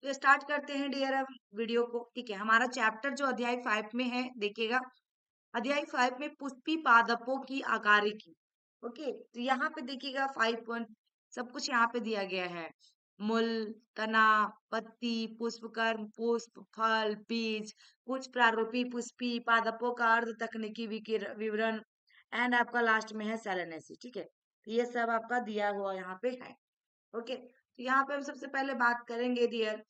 तो स्टार्ट करते हैं डियर अब वीडियो को। ठीक है, हमारा चैप्टर जो अध्याय 5 में है देखिएगा। अध्याय 5 में पुष्पी पादपों की आकारिकी। ओके, तो यहाँ पे देखिएगा 5 पॉइंट सब कुछ यहाँ पे दिया गया है। मूल, तना, पत्ती, पुष्पकर्म, पुष्प, फल, बीज, कुछ प्रारूपी पुष्पी पादपों का अर्ध तकनीकी विवरण एंड आपका लास्ट में है सैलनेसी। ठीक है, तो ये सब आपका दिया हुआ यहाँ पे है। ओके, तो यहाँ पे हम सबसे पहले बात करेंगे डियर।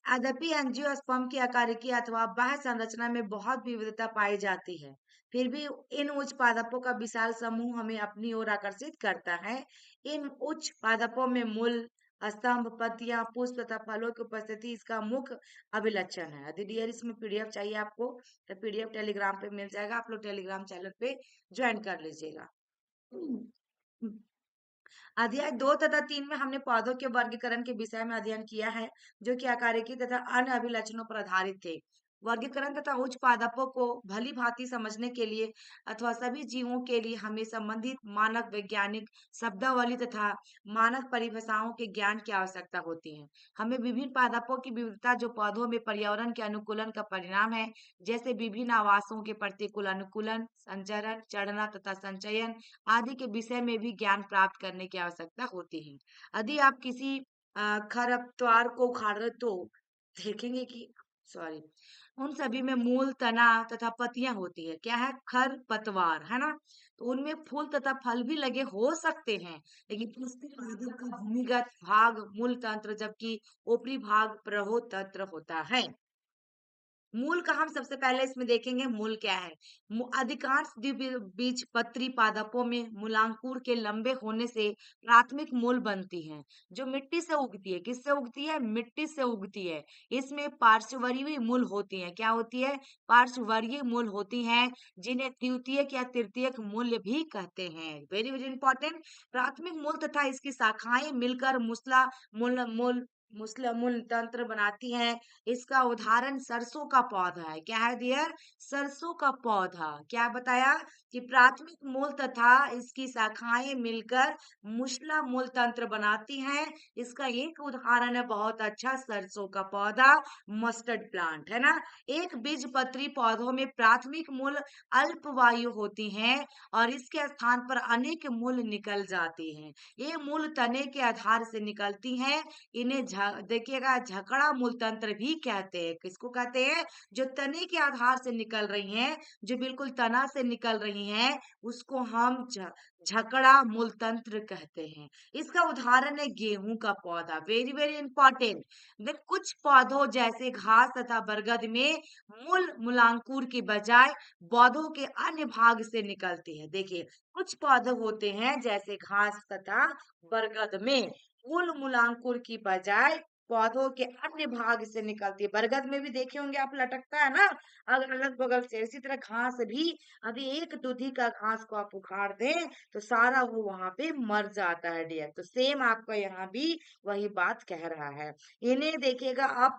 यद्यपि एंजियोस्पर्म की आकारिकी अथवा बाह्य संरचना में बहुत विविधता पाई जाती है, फिर भी इन उच्च पादपों का विशाल समूह हमें अपनी ओर आकर्षित करता है। इन उच्च पादपों में मूल, स्तंभ, पत्तियां, पुष्प तथा फलों की उपस्थिति इसका मुख्य अभिलक्षण है। यदि डियर इसमें पीडीएफ चाहिए आपको तो पीडीएफ टेलीग्राम पे मिल जाएगा, आप लोग टेलीग्राम चैनल पे ज्वाइन कर लीजिएगा। अध्याय 2 तथा 3 में हमने पौधों के वर्गीकरण के विषय में अध्ययन किया है, जो कि आकारिकी तथा अन्य अभिलक्षणों पर आधारित थे। वर्गीकरण तथा उच्च पादपों को भली भांति समझने के लिए अथवा सभी जीवों के लिए हमें संबंधित मानक वैज्ञानिक शब्दावली तथा मानक परिभाषाओं के ज्ञान की आवश्यकता होती है। हमें विभिन्न पादपों की विविधता जो पौधों में पर्यावरण के अनुकूलन का परिणाम है, जैसे विभिन्न आवासों के प्रतिकूल अनुकूलन, संचरण, चढ़ना तथा संचयन आदि के विषय में भी ज्ञान प्राप्त करने की आवश्यकता होती है। यदि आप किसी खरपतवार को उखाड़ रहे तो देखेंगे कि सॉरी उन सभी में मूल, तना तथा पत्तियां होती है। क्या है? खरपतवार, है ना? तो उनमें फूल तथा फल भी लगे हो सकते हैं, लेकिन पुष्पी पादप का भूमिगत भाग मूल तंत्र, जबकि ऊपरी भाग प्रहोत तंत्र होता है। मूल का हम सबसे पहले इसमें देखेंगे मूल क्या है। अधिकांश द्विबीजपत्री पादपों में मूलांकुर के लंबे होने से प्राथमिक मूल बनती हैं, जो मिट्टी से उगती है। किससे उगती है? मिट्टी से उगती है। इसमें पार्श्ववर्यी मूल होती है। क्या होती है? पार्श्ववर्यी मूल होती हैं, जिन्हें द्वितीयक या तृतीयक मूल्य भी कहते हैं। Very very important. प्राथमिक मूल तथा इसकी शाखाएं मिलकर मूल तंत्र बनाती हैं। इसका उदाहरण सरसों का पौधा है। क्या है डियर? सरसों का पौधा। क्या बताया कि प्राथमिक मूल तथा इसकी शाखाएं मिलकर मुस्ला मूल तंत्र बनाती हैं। इसका एक उदाहरण है बहुत अच्छा, सरसों का पौधा, मस्टर्ड प्लांट, है ना? एक बीजपत्री पौधों में प्राथमिक मूल अल्प वायु होती हैं और इसके स्थान पर अनेक मूल निकल जाती हैं। ये मूल तने के आधार से निकलती हैं। इन्हें देखिएगा झकड़ा मूल तंत्र भी कहते हैं। किसको कहते हैं? जो तने के आधार से निकल रही हैं, जो बिल्कुल तना से निकल रही हैं, उसको हम झकड़ा मूल तंत्र कहते हैं। इसका उदाहरण है गेहूं का पौधा। Very very important. देख, कुछ पौधों जैसे घास तथा बरगद में मूलांकुर के बजाय पौधों के अन्य भाग से निकलती है। देखिए, कुछ पौधे होते हैं जैसे घास तथा बरगद में मूलांकुर की बजाय पौधों के अन्य भाग से निकलती है। बरगद में भी देखे होंगे आप, लटकता है ना अगल बगल से। इसी तरह घास भी, अभी एक दूधी का घास को आप उखाड़ दें तो सारा वो वहां पे मर जाता है डियर। तो सेम आपका यहाँ भी वही बात कह रहा है। इन्हें देखिएगा आप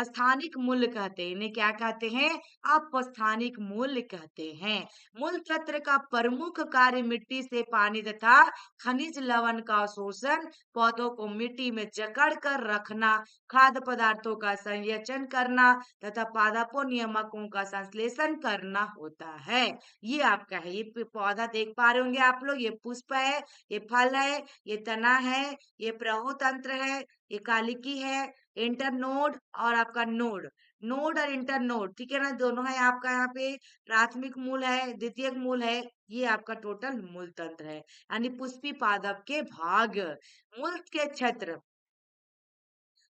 स्थानिक मूल्य कहते हैं। इन्हें क्या कहते हैं? अपस्थानिक मूल्य कहते हैं। मूल तंत्र का प्रमुख कार्य मिट्टी से पानी तथा खनिज लवण का शोषण, पौधों को मिट्टी में जकड़ कर रखना, खाद्य पदार्थों का संचयन करना तथा पादपों नियामकों का संश्लेषण करना होता है। ये आपका है। ये पौधा देख पा रहे होंगे आप लोग। ये पुष्प है, ये फल है, ये तना है, ये प्रहोतंत्र है, ये कालिकी है, इंटरनोड और आपका नोड। नोड और इंटरनोड, ठीक है ना? दोनों है आपका यहाँ पे। प्राथमिक मूल है, द्वितीयक मूल है। ये आपका टोटल मूल तंत्र है, यानी पुष्पी पादप के भाग। मूल के क्षेत्र,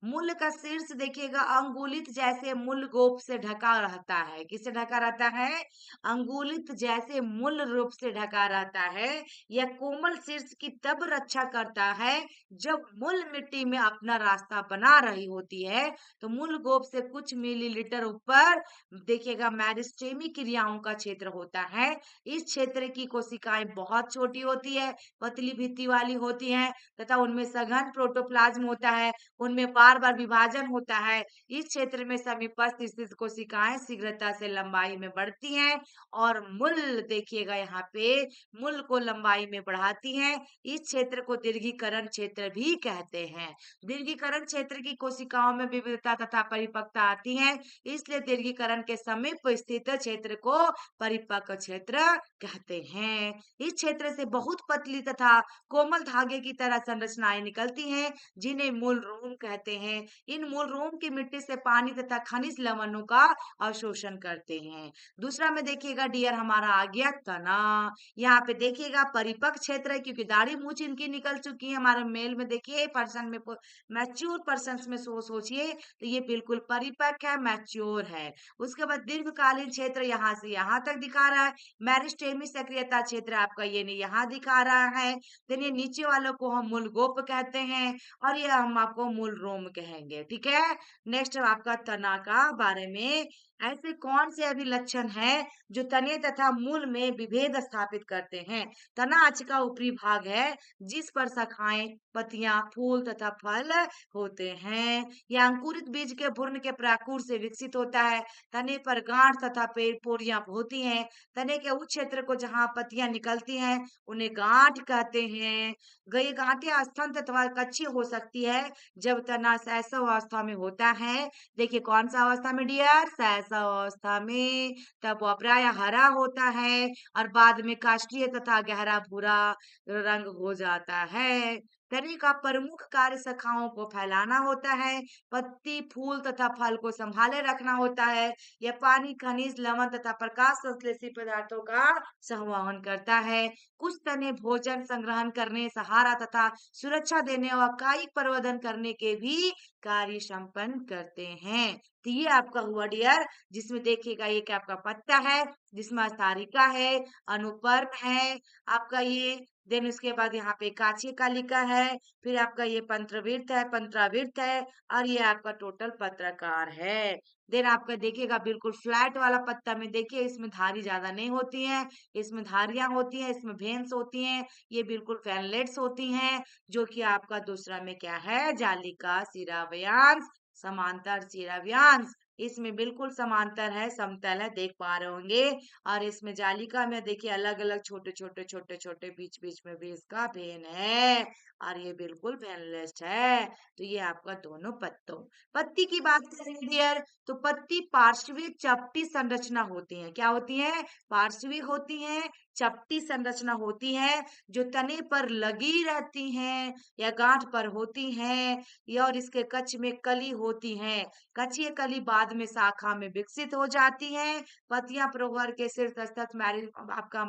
मूल का शीर्ष देखिएगा अंगुलित जैसे मूल गोप से ढका रहता है। किससे ढका रहता है? अंगुलित जैसे मूल रूप से ढका रहता है। यह कोमल शीर्ष की तब रक्षा करता है जब मूल मिट्टी में अपना रास्ता बना रही होती है। तो मूल गोप से कुछ मिलीलीटर ऊपर देखिएगा मेरिस्टेमी क्रियाओं का क्षेत्र होता है। इस क्षेत्र की कोशिकाएं बहुत छोटी होती है, पतली भित्ति वाली होती हैं तथा उनमें सघन प्रोटोप्लाज्म होता है। उनमें बार बार विभाजन होता है, इस क्षेत्र में समीपस्थ स्थित कोशिकाएं शीघ्रता से लंबाई में बढ़ती हैं और मूल देखिएगा यहाँ पे मूल को लंबाई में बढ़ाती हैं। इस क्षेत्र को दीर्घीकरण क्षेत्र भी कहते हैं। दीर्घीकरण क्षेत्र की कोशिकाओं में विविधता तथा परिपक्वता आती है, इसलिए दीर्घीकरण के समीप स्थित क्षेत्र को परिपक्व क्षेत्र कहते हैं। इस क्षेत्र से बहुत पतली तथा कोमल धागे की तरह संरचनाएं निकलती हैं, जिन्हें मूल रोम कहते हैं। इन मूल रोम की मिट्टी से पानी तथा खनिज लवणों का अवशोषण करते हैं। दूसरा में देखिएगा डियर हमारा आ गया तना। यहाँ पे देखिएगा परिपक्व क्षेत्र है, क्योंकि दाढ़ी मूछ इनकी निकल चुकी है। हमारे मेल में देखिए पर्सन में मैच्योर पर्सन में सोचिए तो ये बिल्कुल परिपक्व है, मैच्योर है। उसके बाद दीर्घकालीन क्षेत्र यहाँ से यहाँ तक दिखा रहा है। मेरिस्टेमी सक्रियता क्षेत्र आपका ये नहीं यहाँ दिखा रहा है। देन ये नीचे वालों को हम मूल गोप कहते हैं और ये हम आपको मूल रोम कहेंगे। ठीक है, नेक्स्ट आपका तना का बारे में, ऐसे कौन से अभिलक्षण है जो तने तथा मूल में विभेद स्थापित करते हैं। तना अक्ष का ऊपरी भाग है जिस पर शाखाएं, पत्तियां, फूल तथा फल होते हैं। यह अंकुरित बीज के भ्रूण के प्राकुर से विकसित होता है। तने पर गांठ तथा पेड़ पोरियां होती हैं। तने के उस क्षेत्र को जहां पत्तियां निकलती हैं उन्हें गांठ कहते हैं। ये गांठें स्तन अथवा कच्ची हो सकती है जब तना शैशव अवस्था में होता है। देखिए कौन सा अवस्था में डियर, शैशव अवस्था में। तब वह प्राय हरा होता है और बाद में काष्ठीय तथा गहरा भूरा रंग हो जाता है। तने का प्रमुख कार्य शाखाओं को फैलाना होता है, पत्ती, फूल तथा फल को संभाले रखना होता है। यह पानी, खनिज, लवण तथा प्रकाश संश्लेषी पदार्थों का संवहन करता है। कुछ तने भोजन संग्रहण करने, सहारा तथा सुरक्षा देने और कायिक प्रवर्धन करने के भी कार्य संपन्न करते हैं। तो ये आपका हुआ डियर, जिसमें देखिएगा ये क्या आपका पत्ता है, जिसमें स्टारिका है, अनुपर्म है आपका ये। देन उसके बाद यहाँ पे काछी कालिका है, फिर आपका ये पंत्रवृत्त है, पंत्रावृत्त है और ये आपका टोटल पत्रकार है। देन आपका देखिएगा बिल्कुल फ्लैट वाला पत्ता में देखिए इसमें धारी ज्यादा नहीं होती है, इसमें धारियां होती है, इसमें भेन्स होती हैं, ये बिल्कुल फैनलेट्स होती हैं, जो कि आपका दूसरा में क्या है, जालिका शिराव्यांश, समांतर शिराव्यांश। इसमें बिल्कुल समांतर है, समतल है, देख पा रहे होंगे। और इसमें जालिका में देखिए अलग अलग छोटे छोटे छोटे छोटे बीच बीच में भी इसका भेन है और ये बिल्कुल भेनलेस है। तो ये आपका दोनों पत्तों। पत्ती की बात करें डियर, तो पत्ती पार्श्विक चपटी संरचना होती है। क्या होती है, पार्श्विक होती है, चपटी संरचना होती है, जो तने पर लगी रहती हैं या गांठ पर होती हैं, या और इसके कच्च में कली होती है। कच्ची कली बाद में शाखा में विकसित हो जाती है। पत्तियां प्रवर के शीर्ष स्थित आपका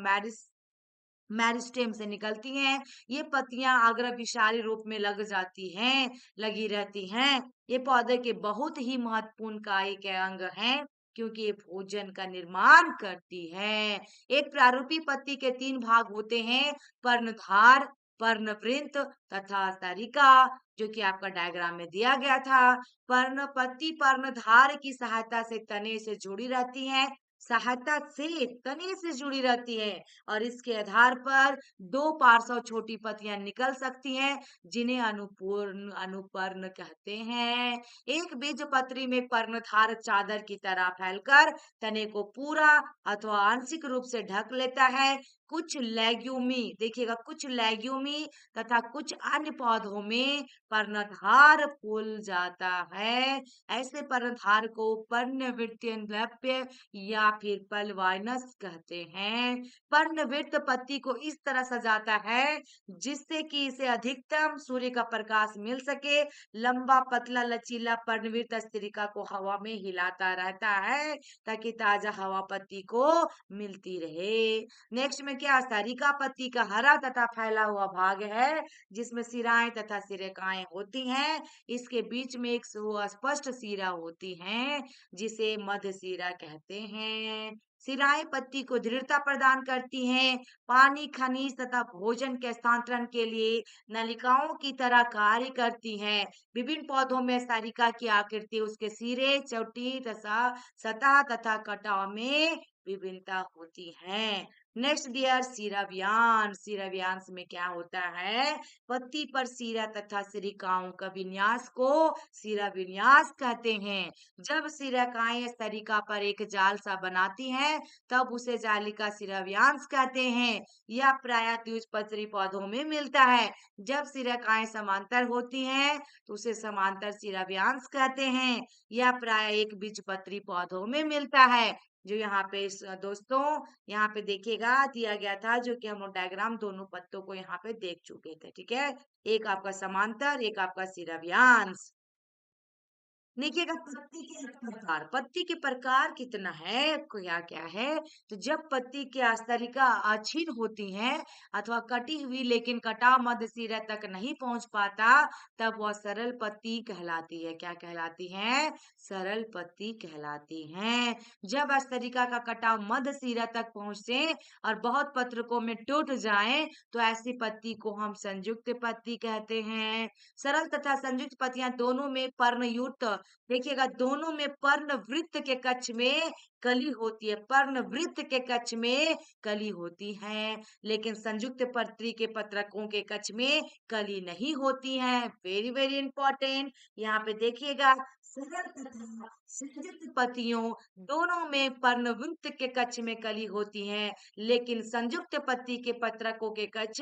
मेरिस्टेम से निकलती हैं। ये पत्तियां अग्र विषारी रूप में लग जाती हैं, लगी रहती हैं। ये पौधे के बहुत ही महत्वपूर्ण काई के अंग हैं, क्योंकि ये भोजन का निर्माण करती है। एक प्रारूपी पत्ती के 3 भाग होते हैं, पर्णधार, पर्णवृंत तथा स्तरिका, जो कि आपका डायग्राम में दिया गया था। पर्णपत्ती पर्णधार की सहायता से तने से जुड़ी रहती है, सहायता से तने से जुड़ी रहती है और इसके आधार पर 2 पार्श्व छोटी पत्तियां निकल सकती हैं, जिन्हें अनुपूर्ण अनुपर्ण कहते हैं। एक बीजपत्री में पर्णधार चादर की तरह फैलकर तने को पूरा अथवा आंशिक रूप से ढक लेता है। कुछ लेग्यूमी देखिएगा, कुछ लेग्यूमी तथा कुछ अन्य पौधों में पर्णधार फूल जाता है। ऐसे पर्णधार को पर्णवृत्तीय या फिर पलवाइनस कहते हैं। पर्णवृत्त पत्ती को इस तरह सजाता है जिससे कि इसे अधिकतम सूर्य का प्रकाश मिल सके। लंबा पतला लचीला पर्णवृत्त स्तरिका को हवा में हिलाता रहता है ताकि ताजा हवा पत्ती को मिलती रहे। नेक्स्ट में क्या, स्तरिका पत्ती का हरा तथा फैला हुआ भाग है जिसमें सिराएं तथा सिरेकाएं होती हैं। इसके बीच में एक सुस्पष्ट सिरा होती है जिसे मध्य सिरा कहते हैं। सिराएं पत्ती को दृढ़ता प्रदान करती हैं, पानी, खनिज तथा भोजन के स्थानांतरण के लिए नलिकाओं की तरह कार्य करती हैं। विभिन्न पौधों में स्तरिका की आकृति, उसके सिरे, चोटी तथा सतह तथा कटाव में विभिन्नता होती है। Next dear शीराव्यांश। शीराव्यांश में क्या होता है? पत्ती पर शीरा तथा सिरिकाओं का विन्यास को शीरा विन्यास कहते हैं। जब शीराकाएं इस तरीका पर एक जाल सा बनाती हैं, तब उसे जालिका शीराव्यांश कहते हैं। यह प्रायः द्विबीजपत्री पौधों में मिलता है। जब शीराकाएं समांतर होती हैं, तो उसे समांतर शीराव्यांश कहते हैं। यह प्रायः एक बीजपत्री पौधों में मिलता है। जो यहाँ पे दोस्तों यहाँ पे देखिएगा दिया गया था, जो कि हम लोग डायग्राम दोनों पत्तों को यहाँ पे देख चुके थे। ठीक है, एक आपका समांतर, एक आपका शीराव्यांश। देखिएगा पत्ती के प्रकार कितना है, क्या क्या है? तो जब पत्ती की स्तरिका अक्षीण होती है अथवा कटी हुई लेकिन कटाव मध्य सिरा तक नहीं पहुंच पाता, तब वह सरल पत्ती कहलाती है। क्या कहलाती है? सरल पत्ती कहलाती है। जब स्तरिका का कटाव मध्य सिरा तक पहुंचे और बहुत पत्रकों में टूट जाए, तो ऐसी पत्ती को हम संयुक्त पत्ती कहते हैं। सरल तथा संयुक्त पत्तियां दोनों में पर्णयुक्त, देखिएगा दोनों में पर्ण वृत्त के कक्ष में कली होती है। पर्ण वृत्त के कक्ष में कली होती है, लेकिन संयुक्त पत्री के पत्रकों के कक्ष में कली नहीं होती है। Very very important. यहाँ पे देखिएगा सरल तथा संयुक्त पत्तियों दोनों में पर्णवृत्त के कक्ष में कली होती है, लेकिन संयुक्त पत्ती के पत्रकों के कक्ष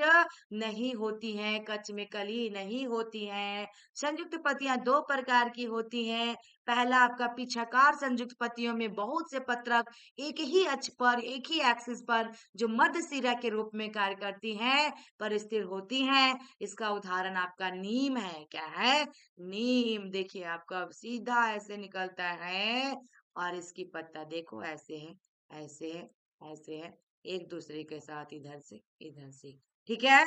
नहीं होती है, कक्ष में कली नहीं होती है। संयुक्त पत्तियां दो प्रकार की होती हैं। पहला आपका पीछाकार संयुक्त पत्तियों में बहुत से पत्रक एक ही अक्ष पर, एक ही एक्सिस पर, जो मध्य सिरा के रूप में कार्य करती हैं, पर स्थिर होती हैं। इसका उदाहरण आपका नीम है। क्या है? नीम। देखिए आपका सीधा ऐसे निकलता है और इसकी पत्ता देखो ऐसे है, ऐसे है, ऐसे है, एक दूसरे के साथ इधर से इधर से। ठीक है।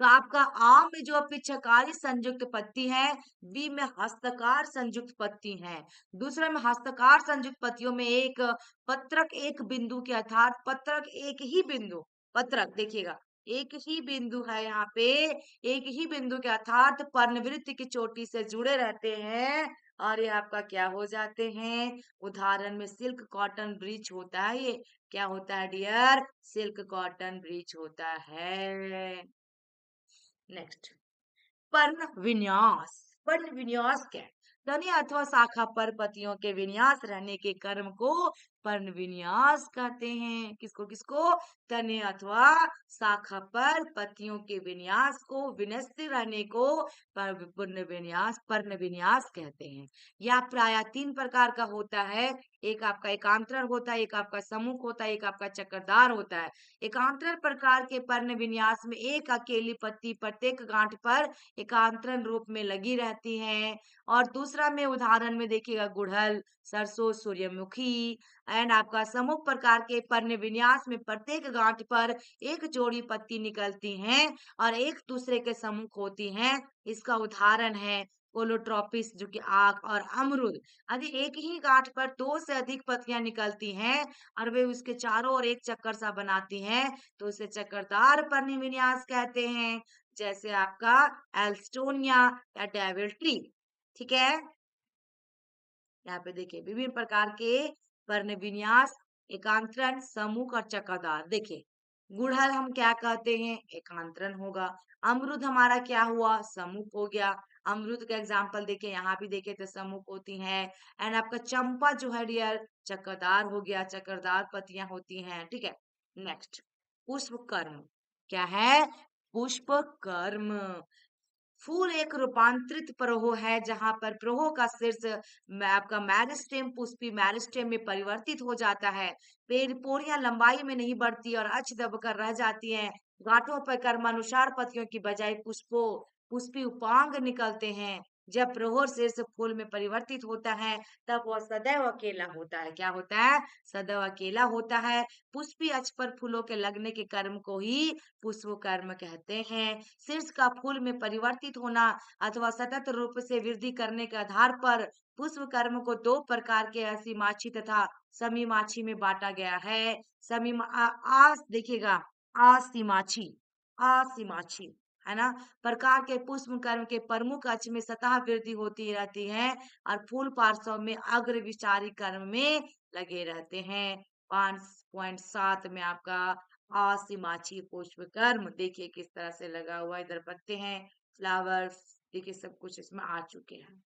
तो आपका आम में जो पिछकारी संयुक्त पत्ती है, बी में हस्तकार संयुक्त पत्ती है। दूसरे में हस्तकार संयुक्त पत्तियों में एक पत्रक एक बिंदु के अर्थात पत्रक एक ही बिंदु, पत्रक देखिएगा एक ही बिंदु है यहाँ पे, एक ही बिंदु के अर्थात पर्णवृत्त की चोटी से जुड़े रहते हैं और ये आपका क्या हो जाते हैं? उदाहरण में सिल्क कॉटन ब्रीच होता है। ये क्या होता है डियर? सिल्क कॉटन ब्रीच होता है। नेक्स्ट, पर्ण विन्यास। पर्ण विन्यास क्या है? तने अथवा शाखा पर पत्तियों के विन्यास रहने के कर्म को पर्ण विन्यास कहते हैं। किसको किसको? तने अथवा शाखा पर पत्तियों के विन्यास को, विन्यस्त रहने को पर्ण विन्यास कहते हैं। यह प्रायः तीन प्रकार का होता है। एक आपका एकांतरण होता है, एक आपका सम्मुख होता है, एक आपका चक्करदार होता है। एकांतरण प्रकार के पर्ण विन्यास में एक अकेली पत्ती प्रत्येक गांठ पर एकांतरण रूप में लगी रहती है। और दूसरा में उदाहरण में देखिएगा गुड़हल, सरसों, सूर्यमुखी। एंड आपका समूह प्रकार के पर्ण विन्यास में प्रत्येक गांठ पर एक जोड़ी पत्ती निकलती हैं और एक दूसरे के सम्मुख होती हैं। इसका उदाहरण है कोलोट्रोपिस जो कि आक, और अमरूद। यदि एक ही गांठ पर दो से अधिक पत्तियां निकलती हैं और वे उसके चारों ओर एक चक्कर सा बनाती हैं, तो उसे चक्करदार पर्ण विन्यास कहते हैं। जैसे आपका एल्स्टोनिया या डेविल ट्री। ठीक है। यहाँ पे देखिए विभिन्न प्रकार के पर्ण विन्यास, एकांतरण, समूह और चक्करदार। देखिए गुड़हल हम क्या कहते हैं? एकांतरण होगा। अमरूद हमारा क्या हुआ? समूह हो गया। अमरूद का एग्जाम्पल देखिए, यहाँ भी देखिए तो समूह होती हैं। एंड आपका चंपा जो है डियर चक्करदार हो गया, चक्करदार पत्तियां होती हैं। ठीक है। नेक्स्ट, पुष्प कर्म। क्या है? पुष्प कर्म। फूल एक रूपांतरित प्रवाह है जहां पर प्रवाह का शीर्ष आपका मेरिस्टेम पुष्पी मेरिस्टेम में परिवर्तित हो जाता है। पेड़ पोड़ियां लंबाई में नहीं बढ़ती और अक्ष दबकर रह जाती हैं। गांठों पर कर्मानुसार पत्तियों की बजाय पुष्पों पुष्पी उपांग निकलते हैं। जब प्रहोर शीर्ष फूल में परिवर्तित होता है, तब वह सदैव अकेला होता है। क्या होता है? सदैव अकेला होता है। पुष्पी अक्ष पर फूलों के लगने के कर्म को ही पुष्प कर्म कहते हैं। शीर्ष का फूल में परिवर्तित होना अथवा सतत रूप से वृद्धि करने के आधार पर पुष्प कर्म को दो प्रकार के असीमाक्षी तथा समीमाक्षी में बांटा गया है। देखिएगा असीमाक्षी, असीमाक्षी है ना, प्रकार के पुष्प कर्म के प्रमुख अक्ष में सतह वृद्धि होती रहती है और फूल पार्श्व में अग्र विचारी कर्म में लगे रहते हैं। 7 में आपका आसिमाची पुष्पकर्म देखिए किस तरह से लगा हुआ है। इधर पत्ते हैं, फ्लावर्स, देखिए सब कुछ इसमें आ चुके हैं।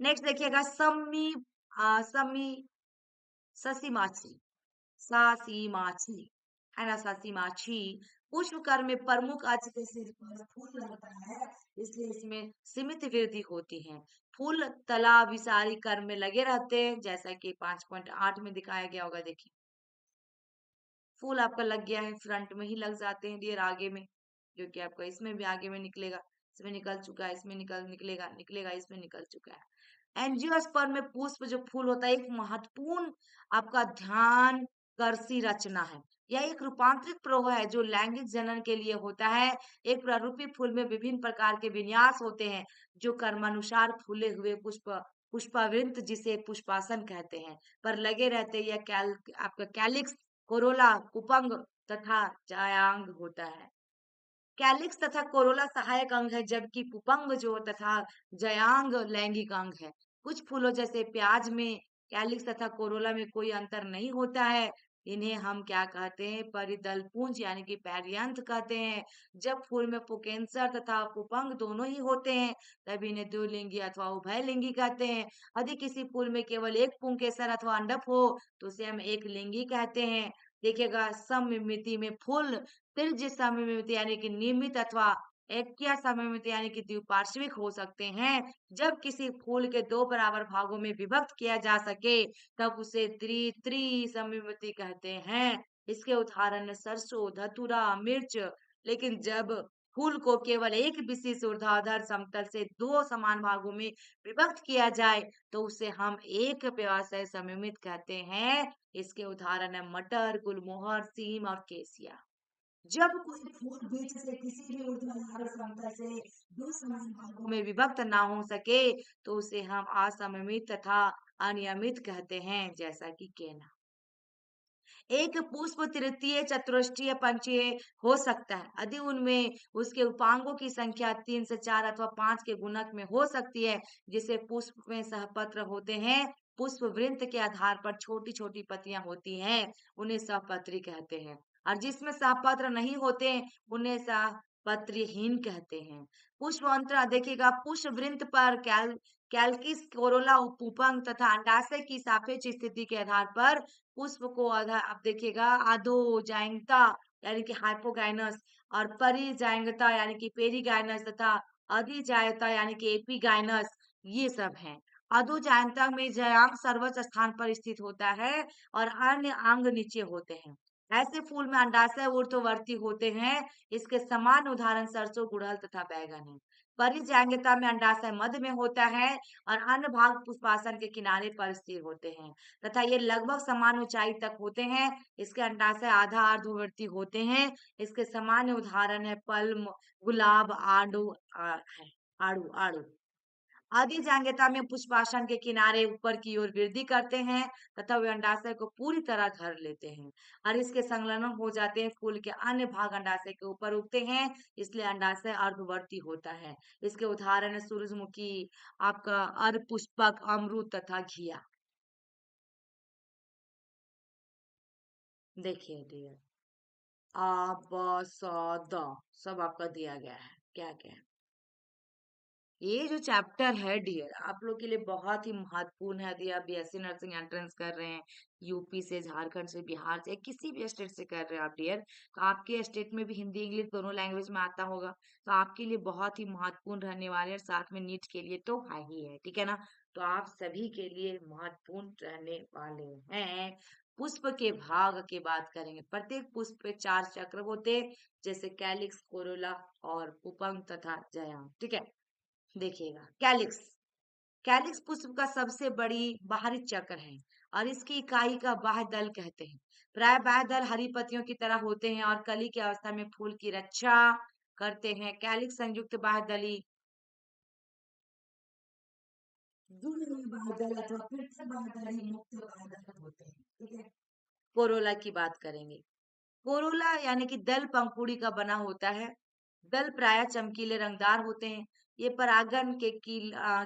नेक्स्ट देखिएगा समी ससीमाची, सासीमाची, है ना, सासीमाची पुष्पकर्म में प्रमुख अक्ष के सिर पर फूल लगता है, इसलिए इसमें सीमित वृद्धि होती है। फूल तला विसारी कर्म में लगे रहते हैं, जैसा कि 5.8 में दिखाया गया होगा। देखिए फूल आपका लग गया है, फ्रंट में ही लग जाते हैं डियर, आगे में, क्योंकि आपका इसमें भी आगे में निकलेगा, इसमें निकल चुका है, इसमें निकलेगा निकलेगा, इसमें निकल चुका है। एंजियोस्पर्म में पुष्प जो फूल होता है, एक महत्वपूर्ण आपका ध्यान कर्षी रचना है। यह एक रूपांतरित प्रवाह है जो लैंगिक जनन के लिए होता है। एक प्रारूपी फूल में विभिन्न प्रकार के विन्यास होते हैं जो कर्मानुसार फूले हुए पुष्पावृंत जिसे पुष्पासन कहते हैं पर लगे रहते हैं। यह आपका कैलिक्स, कोरोला, पुपंग तथा जायांग होता है। कैलिक्स तथा कोरोला सहायक अंग है, जबकि पुपंग जो तथा जयांग लैंगिक अंग है। कुछ फूलों जैसे प्याज में कैलिक्स तथा कोरोला में कोई अंतर नहीं होता है। इन्हें हम क्या कहते हैं, परिदल पुंज यानी कि पैरियंथ कहते हैं। जब फूल में पुकेंसर तथा पुपंग दोनों ही होते हैं तब इन्हें द्विलिंगी अथवा उभयलिंगी कहते हैं। यदि किसी फूल में केवल एक पुंकेसर अथवा अंडक हो तो उसे हम एक लिंगी कहते हैं। देखिएगा सममिति में फूल त्रिज सममिति यानी कि नियमित अथवा एक्य सममिति यानी कि द्विपार्श्विक हो सकते हैं। जब किसी फूल के दो बराबर भागों में विभक्त किया जा सके तब उसे त्रि सममिति कहते हैं। इसके उदाहरण सरसों, धतूरा, मिर्च। लेकिन जब फूल को केवल एक विशिष्ट ऊर्ध्वाधर समतल से दो समान भागों में विभक्त किया जाए तो उसे हम एक व्यवसाय सममित कहते हैं। इसके उदाहरण है मटर, गुलमोहर, सीम और केसिया। जब कोई फूल बीच से किसी भी ऊर्ध्वाधर समतल से दो समान भागों में विभक्त ना हो सके तो उसे हम असममित तथा अनियमित कहते हैं, जैसा कि केना। एक पुष्प तृतीय, चतुष्टय, पंचीय हो सकता है यदि उनमें उसके उपांगों की संख्या 3 से 4 अथवा 5 के गुणक में हो सकती है, जिसे पुष्प में सहपत्र होते हैं। पुष्प वृंत के आधार पर छोटी छोटी पत्तियां होती हैं, उन्हें सहपत्री कहते हैं। और जिसमें सहपत्र नहीं होते उन्हें सहपत्रीहीन कहते हैं। पुष्प अंतरा देखिएगा, पुष्प वृंत पर कैल्किस, कोरोला, पुपंग तथा अंडाशय की सापेक्ष स्थिति के आधार पर पुष्प को आधा आप देखिएगा अधोजाइंगता यानी कि हाइपोगाइनस और परिजाइंगता यानी कि पेरिगाइनस तथा अधिजायता यानी कि एपिगाइनस, ये सब हैं। अधोजायंता में जयांग सर्वोच्च स्थान पर स्थित होता है और अन्य अंग नीचे होते हैं। ऐसे फूल में अंडाशय ऊर्ध्ववर्ती होते हैं। इसके समान उदाहरण सरसों, गुड़हल तथा बैगन है। परिजांगता में अंडाशय मध्य में होता है और अन्य भाग पुष्पासन के किनारे पर स्थिर होते हैं तथा ये लगभग समान ऊंचाई तक होते हैं। इसके अंडाशय आधा अर्धवर्ती होते हैं। इसके सामान्य उदाहरण है पल्म, गुलाब, है आड़ू आड़ू। आदि जांगेता में पुष्पासन के किनारे ऊपर की ओर वृद्धि करते हैं तथा वे अंडाशय को पूरी तरह धर लेते हैं और इसके संलग्न हो जाते हैं। फूल के अन्य भाग अंडाशय के ऊपर उगते हैं, इसलिए अंडाशय अर्धवर्ती होता है। इसके उदाहरण है सूरजमुखी, आपका अर्धपुष्पक, अमरूद तथा घिया। देखिए डियर, आ ब स द सब आपका दिया गया है, क्या क्या है। ये जो चैप्टर है डियर आप लोग के लिए बहुत ही महत्वपूर्ण है। यदि आप बीएससी नर्सिंग एंट्रेंस कर रहे हैं, यूपी से, झारखंड से, बिहार से, किसी भी स्टेट से कर रहे हैं आप डियर, तो आपके स्टेट में भी हिंदी इंग्लिश दोनों लैंग्वेज में आता होगा, तो आपके लिए बहुत ही महत्वपूर्ण रहने वाले हैं। साथ में नीट के लिए तो है ही है, ठीक है ना। तो आप सभी के लिए महत्वपूर्ण रहने वाले हैं। पुष्प के भाग की बात करेंगे। प्रत्येक पुष्प पे 4 चक्र होते हैं, जैसे कैलिक्स, कोरोला और पुपंग तथा जया, ठीक है। देखिएगा कैलिक्स, कैलिक्स पुष्प का सबसे बड़ी बाहरी चक्र है और इसकी इकाई का बाह्य दल कहते हैं। प्राय बाह्य दल हरी पत्तियों की तरह होते हैं और कली की अवस्था में फूल की रक्षा करते हैं। कैलिक्स संयुक्त बाह्य दली जुड़े हुए बाह्य दल अथवा पृथक बाह्य दल मुक्त बाह्य दल होते हैं, ठीक है। कोरोला की बात करेंगे। कोरोला यानी कि दल पंखुड़ी का बना होता है। दल प्रायः चमकीले रंगदार होते हैं। ये परागन के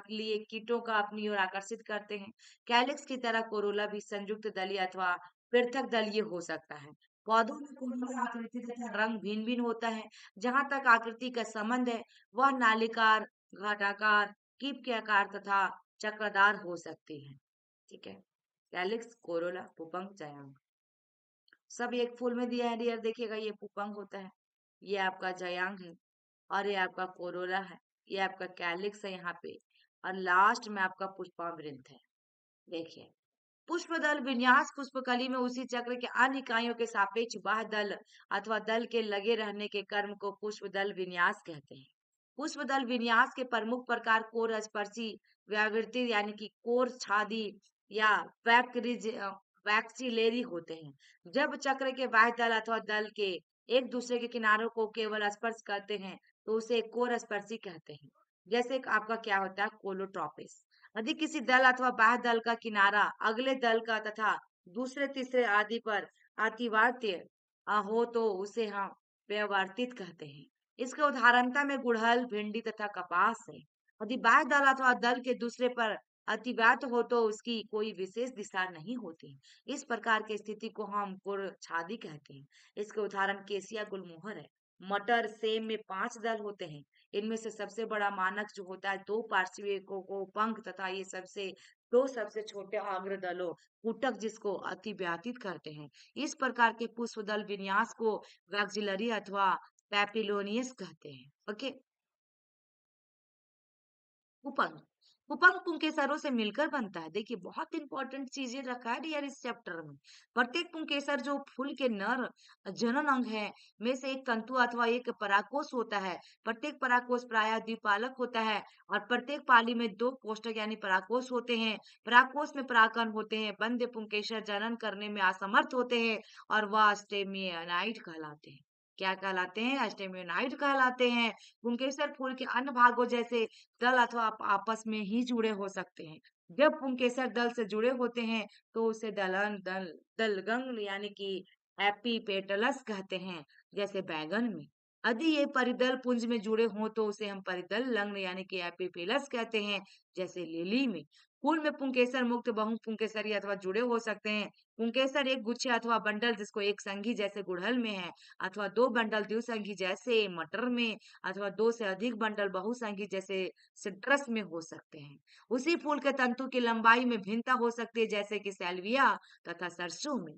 लिए कीटों का अपनी ओर आकर्षित करते हैं। कैलिक्स की तरह कोरोला भी संयुक्त दली अथवा पृथक दलीय हो सकता है। पौधों में कुंडल आकृति तथा रंग भिन्न भिन्न होता है। जहां तक आकृति का संबंध है, वह नालिकार, घटाकार, कीप के आकार तथा चक्रदार हो सकती है। ठीक है। कैलिक्स, कोरोला, पुपंग, जयांग सब एक फूल में दिया है डियर। देखिएगा ये पुपंग होता है, ये आपका जयांग है, और ये आपका कोरोला है, ये आपका कैलिक्स है यहाँ पे, और लास्ट में आपका पुष्पावृंत है। देखिए, पुष्पदल विन्यास पुष्पकली में उसी चक्र के अन्य इकाइयों के सापेक्ष बाह्य दल अथवा दल के लगे रहने के कर्म को पुष्पदल विन्यास कहते हैं। पुष्पदल विन्यास के प्रमुख प्रकार कोर स्पर्शी व्यावृत्ति यानी कि कोर छादी या वैक्सिलेरी होते हैं। जब चक्र के बाह्य दल अथवा दल के एक दूसरे के किनारों को केवल स्पर्श करते हैं तो उसे कोर स्पर्शी कहते हैं। जैसे कि आपका क्या होता है, कोलोट्रोपिस। यदि किसी दल अथवा बाह्य दल का किनारा अगले दल का तथा दूसरे तीसरे आदि पर अतिवार्त्य हो तो उसे हम व्यवर्तित कहते हैं। इसके उदाहरणता में गुड़हल, भिंडी तथा कपास है। यदि बाह्य दल अथवा दल के दूसरे पर अतिव्यात हो तो उसकी कोई विशेष दिशा नहीं होती। इस प्रकार की स्थिति को हम छादी कहते हैं। इसके उदाहरण केसिया गुलमोहर है। मटर, सेम में 5 दल होते हैं। इनमें से सबसे बड़ा मानक जो होता है 2 पार्श्वीय को पंख तथा ये दो सबसे छोटे अग्र दलों कूटक जिसको अतिव्यातित करते हैं। इस प्रकार के पुष्प दल विन्यास को वैक्सिलरी अथवा पैपिलोनियस कहते हैं। ओके। उपंग उपंग पुंकेसरों से मिलकर बनता है। देखिए बहुत इंपॉर्टेंट चीजें रखा है यार इस चैप्टर में। प्रत्येक पुंकेसर जो फूल के नर जनन अंग है में से एक तंतु अथवा एक पराकोष होता है। प्रत्येक पराकोष प्रायः द्विपालक होता है और प्रत्येक पाली में 2 कोष्ठक यानी पराकोष होते हैं। पराकोष में परागकण होते हैं। बंद पुंकेसर जनन करने में असमर्थ होते हैं और वह स्टेमियनाइट कहलाते हैं। क्या कहलाते हैं? स्टेमियोनाइट कहलाते हैं। पुंकेसर फूल के अन्य भागों जैसे दल अथवा आपस में ही जुड़े हो सकते हैं। जब पुंकेसर दल से जुड़े होते हैं तो उसे दलगंग यानी कि एपिपेटलस कहते हैं, जैसे बैगन में। यदि ये परिदल पुंज में जुड़े हों तो उसे हम परिदल लग्न यानी कि एपिपेलस कहते हैं, जैसे लिली में। फूल में पुंकेसर मुक्त बहु पुंकेसरी अथवा जुड़े हो सकते हैं। पुंकेसर एक गुच्छे अथवा बंडल जिसको एक संघी जैसे गुड़हल में है, अथवा 2 बंडल द्विसंगी जैसे मटर में, अथवा 2 से अधिक बंडल बहुसंगी जैसे सिट्रस में हो सकते हैं। उसी फूल के तंतु की लंबाई में भिन्नता हो सकती है जैसे कि सैल्विया तथा सरसों में।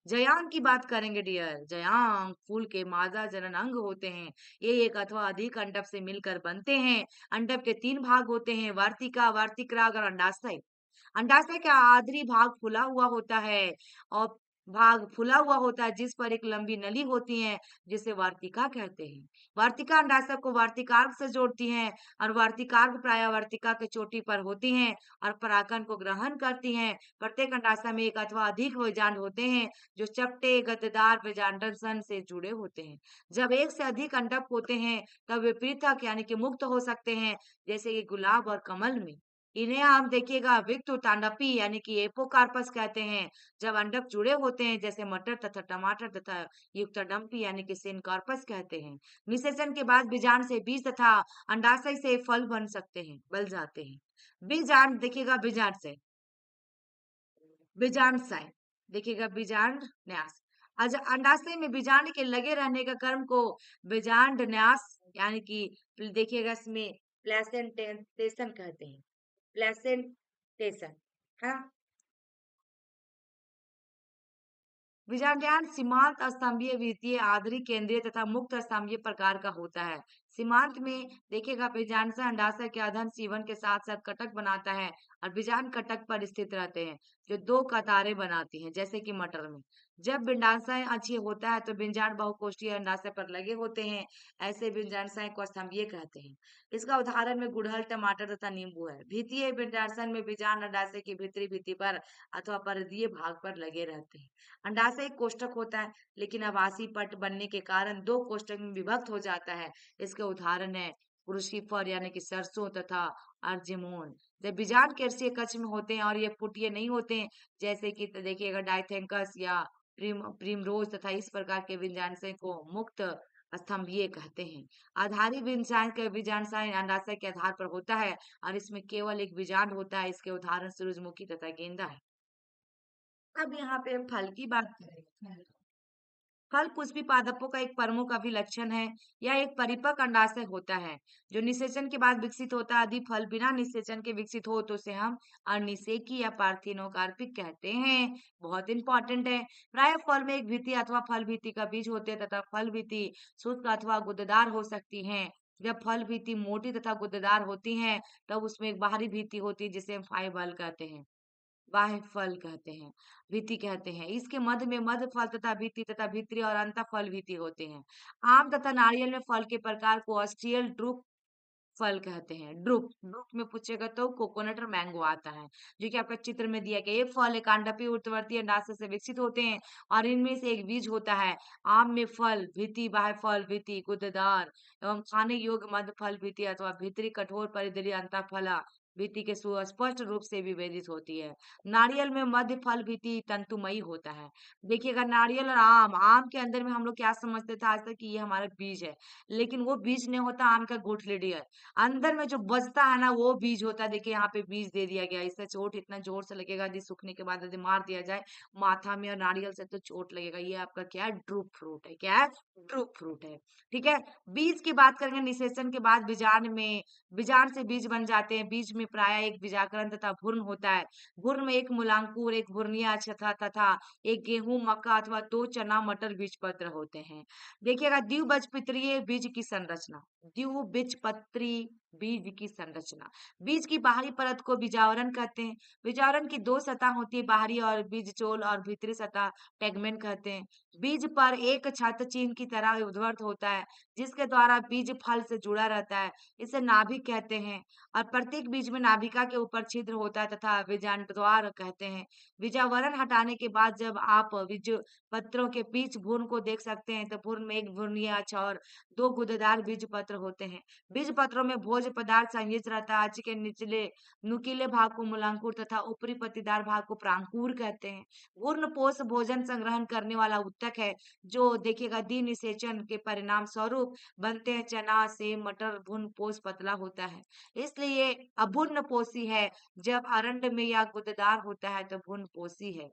जयांग की बात करेंगे डियर। जयांग फूल के मादा जनन अंग होते हैं। ये एक अथवा अधिक अंडप से मिलकर बनते हैं। अंडप के 3 भाग होते हैं, वार्तिका, वार्तिकराग और अंडाशय। अंडाशय का आधरी भाग फुला हुआ होता है और भाग फुला हुआ होता है जिस पर एक लंबी नली होती है जिसे वार्तिका कहते हैं। वार्तिका अंडाशय को वार्तिकार्ग से जोड़ती है और वार्तिकार्ग प्राय वार्तिका के चोटी पर होती हैं और परागकण को ग्रहण करती हैं। प्रत्येक अंडाशय में एक अथवा अधिक बीजांड होते हैं जो चपटे गद्देदार बीजांडसन से जुड़े होते हैं। जब एक से अधिक अंडक होते हैं तब वे पृथक यानी कि मुक्त हो सकते हैं, जैसे कि गुलाब और कमल में। इन्हें आप देखिएगा विक्ट तांडपी यानी कि एपोकार्पस कहते हैं। जब अंडक जुड़े होते हैं जैसे मटर तथा टमाटर तथा युक्त डंपी यानी कि सिनकार्पस कहते हैं। निषेचन के बाद बीजांड से बीज तथा अंडाशय से फल बन सकते हैं, बन जाते हैं। बीजांड देखिएगा बीजांड से बीजांडशय देखिएगा बीजांड न्यास। आज अंडाशय में बीजांड के लगे रहने का कर्म को बीजांड न्यास यानी कि देखिएगा इसमें प्लेसेंटेशन कहते हैं। प्लेसेंटेशन है। बीजांड सीमांत स्तंभीय, वित्तीय, आधुनिक, केंद्रीय तथा मुक्त स्तंभीय प्रकार का होता है। सीमांत में देखिएगा बीजांड अंडाशय के अधन सीवन के साथ साथ कटक बनाता है और बीजांड कटक पर स्थित रहते हैं जो 2 कतारें बनाती हैं जैसे कि मटर में। जब बीजांडाशय अच्छी होता है तो बीजांड बहुकोष्ठीय अंडाशय पर लगे होते हैं। ऐसे बीजांडाशय को स्तंभीय कहते हैं। इसका उदाहरण में गुड़हल, टमाटर तथा नींबू है। द्वितीय बीजांडाशय में बीजांड अंडाशय की भीतरी भित्ति पर अथवा परिधीय भाग पर लगे रहते हैं। अंडाशय एक कोष्ठक होता है लेकिन आभासी पट बनने के कारण 2 कोष्ठक में विभक्त हो जाता है। इसके उदाहरण है क्रूसीफर यानी कि सरसों तथा अर्जिमोन। जब बीजांड केरसीय कक्ष में होते हैं और ये फुटिये नहीं होते हैं जैसे कि तो देखिएगा डाइथेंकस या प्रिमरोज तथा इस प्रकार के बीजांडशय को मुक्त स्तंभीय कहते हैं। आधारी बीजांडशय अंडाशय के आधार पर होता है और इसमें केवल एक बीजांड होता है। इसके उदाहरण सूरजमुखी तथा गेंदा है। अब यहाँ पे हम फल की बात करेंगे। फल पुष्पी पादपों का एक प्रमुख अभिलक्षण है। यह एक परिपक्व अंडाशय होता है जो निषेचन के बाद विकसित होता है। यदि फल बिना निषेचन के विकसित हो तो उसे हम अनिषेकी या पार्थिनोकार्पिक कहते हैं। बहुत इंपॉर्टेंट है। प्राय फल में एक भित्ति अथवा फल भित्ति का बीज होते हैं तथा फल भित्ति शुष्क अथवा गुद्देदार हो सकती है। जब फल भित्ति मोटी तथा गुद्देदार होती है तब उसमें एक बाहरी भित्ति होती है जिसे हम फाइबल कहते हैं, बाह्य फल कहते हैं, भित्ति कहते हैं। इसके मध्य में मध्य फल तथा भित्ति तथा भित्री और अंतः फल भित्ति होते हैं। आम तथा नारियल में फल के प्रकार को ऑस्ट्रियल ड्रूप फल कहते हैं। ड्रूप ड्रूप में पूछेगा तो कोकोनट और मैंगो आता है, जो कि आपका चित्र में दिया गया। ये फल एक कांडपीय उत्तवर्तीय अंडाशय से विकसित होते हैं और इनमें से एक बीज होता है। आम में फल भित्ति, बाह्य फल भित्ति गुद्देदार एवं खाने योग्य मध्य फल भित्ति अथवा भीतरी कठोर परिधीय अंतःफला भित्ति के सुस्पष्ट रूप से विभेदित होती है। नारियल में मध्य फल भित्ति तंतुमयी होता है। देखिएगा नारियल और आम, आम के अंदर में हम लोग क्या समझते थे आज तक कि ये हमारा बीज है, लेकिन वो बीज नहीं होता, आम का गुठली है। अंदर में जो बचता है ना वो बीज होता है। देखिए यहाँ पे बीज दे दिया गया है। इससे चोट इतना जोर से लगेगा, यदि सूखने के बाद यदि मार दिया जाए माथा में और नारियल से तो चोट लगेगा। ये आपका क्या है? ड्रूप फ्रूट है। क्या है? ड्रूप फ्रूट है। ठीक है। बीज की बात करेंगे। निषेचन के बाद बीजाण से बीज बन जाते हैं। बीज में प्राय एक बीजाकरण तथा भ्रूण होता है। भ्रूण में एक मूलांकुर, एक भ्रूणीय तथा एक गेहूं, मक्का अथवा 2 चना मटर बीजपत्र होते हैं। देखिएगा द्विबीजपत्रीय बीज की संरचना। द्विबीजपत्री बीज की संरचना। बीज की बाहरी परत को बीजावरण कहते हैं। बीजावरण की 2 सतह होती है, बाहरी और बीजचोल, और भीतरी सतह टेगमेंट कहते हैं। बीज पर एक छत्र चिन्ह की तरह ऊर्ध्वाधर होता है जिसके द्वारा बीज फल से जुड़ा रहता है। इसे नाभिक कहते हैं। और प्रत्येक बीज में नाभिका के ऊपर छिद्र होता है तथा बीजांडद्वार कहते हैं। बीजावरण हटाने के बाद जब आप बीज पत्रों के बीच भ्रूण को देख सकते हैं तो भ्रूण में एक भ्रूणीय और 2 गुदेदार बीज पत्र होते हैं। बीज पत्रों में भोज्य पदार्थ संयुक्त रहता है। आज के निचले नुकीले भाग को मूलांकुर तथा ऊपरी पत्तीदार भाग को प्रांकुर कहते हैं। भ्रूणपोष भोजन संग्रहण करने वाला ऊतक है जो देखिएगा द्विनिषेचन के परिणाम स्वरूप बनते हैं। चना से मटर भ्रूणपोष पतला होता है, इसलिए अभ्रूणपोषी है। जब अरंड में या गुदेदार होता है तो भ्रूणपोषी है।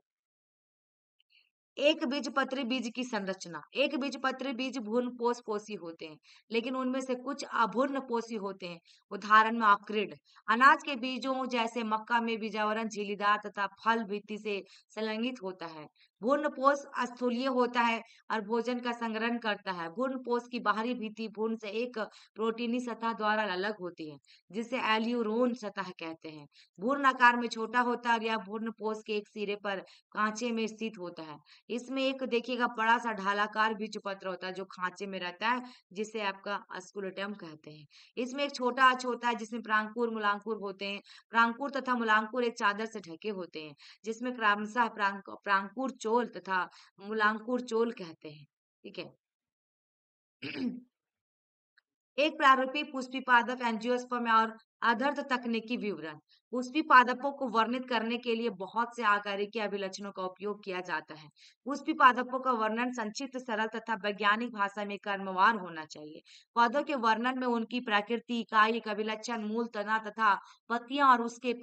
एक बीजपत्री बीज की संरचना। एक बीजपत्री बीज भ्रूणपोष पोषी होते हैं, लेकिन उनमें से कुछ अभ्रूणपोषी होते हैं। उदाहरण में अक्रिड। अनाज के बीजों जैसे मक्का में बीजावरण झिल्लीदार तथा फल भित्ति से संलग्नित होता है। भ्रूणपोष स्थूलीय होता है और भोजन का संग्रहण करता है। भ्रूणपोष की बाहरी भित्ति भ्रूण से एक प्रोटीनी सतह द्वारा अलग होती है, जिसे एल्यूरोन सतह कहते हैं। भ्रूण आकार में छोटा होता है और यह भ्रूणपोष के एक सिरे पर कांचे में स्थित होता है। इसमें एक देखिएगा बड़ा सा ढालाकार बीजपत्र होता है जो खांचे में रहता है, जिसे आपका अस्कुलेटम कहते हैं। इसमें एक छोटा अक्ष होता है जिसमें प्रांकुर मूलांकुर होते हैं। प्रांकुर तथा मूलांकुर एक चादर से ढके होते हैं जिसमें क्रमशः प्रांकुर चोल तथा मूलांकुर चोल कहते हैं। ठीक है। एक प्रारूपी पुष्पी पादप एंजियोस्पर्म और आधार तकनीकी विवरण। पुष्पी पादपों को वर्णित करने के लिए बहुत से आकारिकी अभिलक्षणों का उपयोग किया जाता है। पुष्पी पादपों का वर्णन संक्षिप्त, सरल तथा वैज्ञानिक भाषा में कर्मवार होना चाहिए। पौधों के वर्णन में उनकी प्रकृति, इकाई, अभिलक्षण, मूल तना तथा पत्तियां और उसके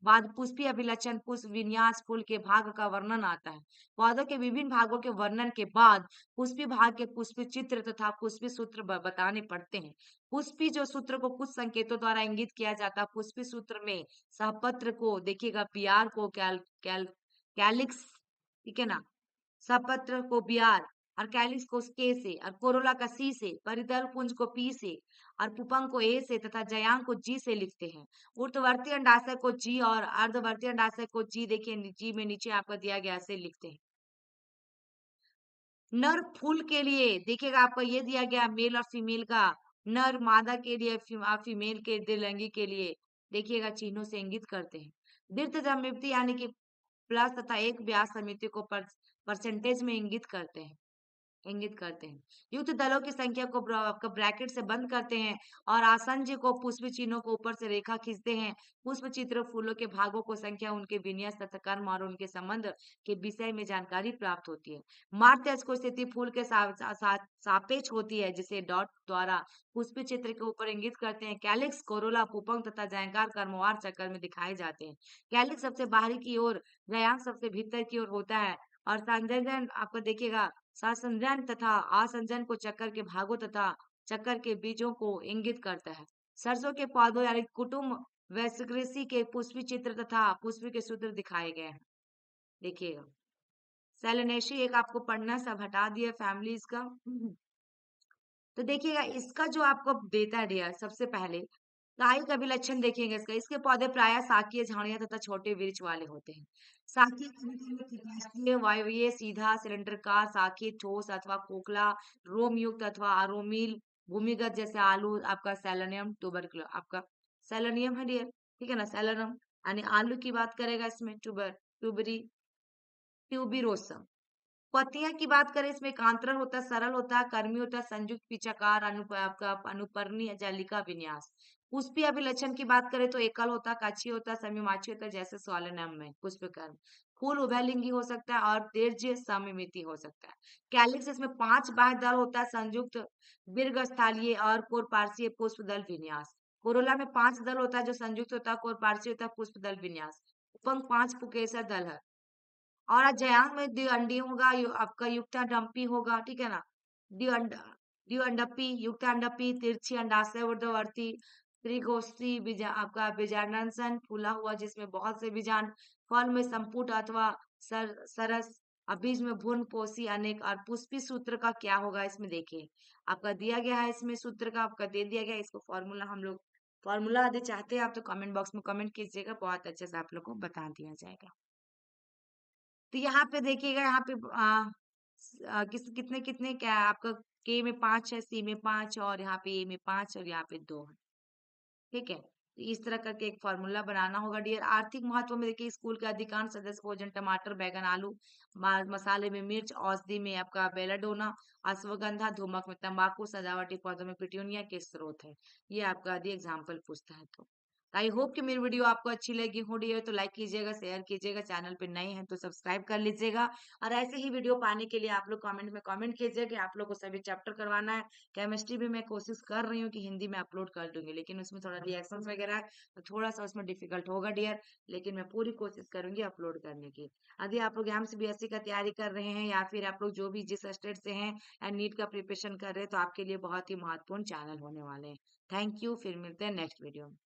बाद पुष्पी अभिलक्षण, पुष्प विन्यास, फूल के भाग का वर्णन आता है। पौधों के विभिन्न भागों के वर्णन के बाद पुष्पी भाग के पुष्पी चित्र तथा पुष्पी सूत्र बताने पड़ते हैं। पुष्पी जो सूत्र को कुछ संकेतों द्वारा इंगित किया जाता है। पुष्पी सूत्र में सहपत्र को देखिएगा बियार को कैलिक्स, ठीक है ना, सहपत्र को बियार और कैलिक्स को के से, और कोरोला का सी से, परितल पुंज को पी से, और पुपंग को ए से तथा जयांग को जी से लिखते हैं। ऊर्ध्ववर्ती अंडाशय को जी और अर्धवर्ती अंडाशय को जी, देखिए जी में नीचे आपका दिया गया ऐसे लिखते हैं। नर फूल के लिए देखिएगा आपको ये दिया गया मेल और फीमेल का, नर मादा के लिए, फीमेल के द्विलिंगी के लिए देखिएगा चिन्हों से इंगित करते हैं। दीर्घ समिति यानी कि प्लस तथा एक व्यास समिति को परसेंटेज में इंगित करते हैं। इंगित करते हैं। युक्त दलों की संख्या को आपका ब्रैकेट से बंद करते हैं और आसंजय को पुष्प चिन्हों को ऊपर से रेखा खींचते हैं। पुष्प चित्र फूलों के भागों को संख्या, उनके विन्यास तथा कर्म और उनके संबंध के विषय में जानकारी प्राप्त होती है। मार्ग को स्थिति फूल के सापेक्ष होती है, जिसे डॉट द्वारा पुष्प चित्र के ऊपर इंगित करते हैं। कैलिक्स, कोरोला, पुपंग तथा जायकार कर्मवार चक्कर में दिखाए जाते हैं। कैलिक्स सबसे बाहरी की ओर, रयांक सबसे भीतर की ओर होता है और संजनन आपको देखिएगा संसंजन तथा आसंजन को चक्कर के भागों तथा चक्कर के बीजों को इंगित करता है। सरसों के पौधों यानी कुटुम्ब वैसकृषि के पुष्पी चित्र तथा पुष्पी के सूत्र दिखाए गए हैं। देखिएगा सेलेनेशी एक आपको पढ़ना, सब हटा दिया फैमिलीज का। तो देखिएगा इसका जो आपको देता है डियर, सबसे पहले काई का भी लक्षण देखेंगे इसका। इसके पौधे प्रायः शाकीय झाड़ियां तथा छोटे वृक्ष वाले होते हैं। शाकीय का मतलब त्रिकाष्ठीय, वायवीय, सीधा, सिलेंडरकार, शाखीय, ठोस अथवा खोखला, रोम युक्त अथवा अरोमील, भूमिगत जैसे आलू, आपका सेलेनियम ट्यूबरकुलर, आपका सेलेनियम है डियर, ठीक है ना, सेलेनम। यानी आलू की बात करेगा इसमें ट्यूबरी ट्यूबिरोसम। पत्तियां की बात करें, इसमें एकांतरण होता है, सरल होता है, कर्मी होता है, संयुक्त पिचाकार, आपका अनुपर्णी जालिका विन्यास। पुष्पीय अभिलक्षण की बात करें तो एकल होता है, काछी होता है, समीमाछी होता है, जैसे सोलेनम में पुष्पकर्म। फूल उभयलिंगी हो सकता है और दीर्घ सममिति हो सकता है। कैलिक्स, इसमें 5 बाह्य दल होता है, संयुक्त दीर्घस्थालीय और कोरपार्श्वीय पुष्प दल विन्यास। कोरोला में 5 दल होता है जो संयुक्त होता है, कोरपार्श्वीय होता है, पुष्प दल विन्यास। उपंग 5 पुकेसर दल है। और अजयांग में द्विअंडी होगा, आपका युक्तांडपी होगा, ठीक है ना। द्विअंड द्विअंडपी, युक्तांडपी, तिरछी अंडाशय ऊर्ध्ववर्ती, त्रिकोष्ठी बीजा, आपका बीजांडासन फूला हुआ जिसमें बहुत से बीजांड, फल में संपुट अथवा सरस, और बीज में भ्रूण पोषी अनेक। और पुष्पी सूत्र का क्या होगा इसमें देखिए, आपका दिया गया है, इसमें सूत्र का आपका दे दिया गया है। इसको फॉर्मूला हम लोग, फॉर्मूला यदि चाहते हैं आप तो कमेंट बॉक्स में कमेंट कीजिएगा, बहुत अच्छे से आप लोग को बता दिया जाएगा। तो यहाँ पे देखिएगा, यहाँ पे कितने कितने क्या है आपका, के में 5 है, सी में 5 और यहाँ पे ए में 5 और यहाँ पे 2 है, ठीक है। तो इस तरह करके एक फॉर्मूला बनाना होगा डियर। आर्थिक महत्व में देखिए, स्कूल के अधिकांश सदस्य भोजन टमाटर, बैगन, आलू, मसाले में मिर्च, औषधि में आपका बेलाडोना, अश्वगंधा, धूमक में तंबाकू, सजावटी पौधों में पिटूनिया के स्रोत है। ये आपका यदि एग्जाम्पल पूछता है तो। आई होप कि मेरी वीडियो आपको अच्छी लगी हो डियर, तो लाइक कीजिएगा, शेयर कीजिएगा, चैनल पे नए हैं तो सब्सक्राइब कर लीजिएगा। और ऐसे ही वीडियो पाने के लिए आप लोग कमेंट में कमेंट कीजिए कि आप लोग को सभी चैप्टर करवाना है। केमिस्ट्री भी मैं कोशिश कर रही हूँ कि हिंदी में अपलोड कर दूंगी, लेकिन उसमें थोड़ा रिएक्शंस वगैरह है तो थोड़ा सा उसमें डिफिकल्ट होगा डियर, लेकिन मैं पूरी कोशिश करूंगी अपलोड करने की। यदि आप लोग एमसीबीएसई का तैयारी कर रहे हैं या फिर आप लोग जो भी जिस स्टेट से हैं एंड नीट का प्रिपरेशन कर रहे हैं, तो आपके लिए बहुत ही महत्वपूर्ण चैनल होने वाले हैं। थैंक यू, फिर मिलते हैं नेक्स्ट वीडियो में।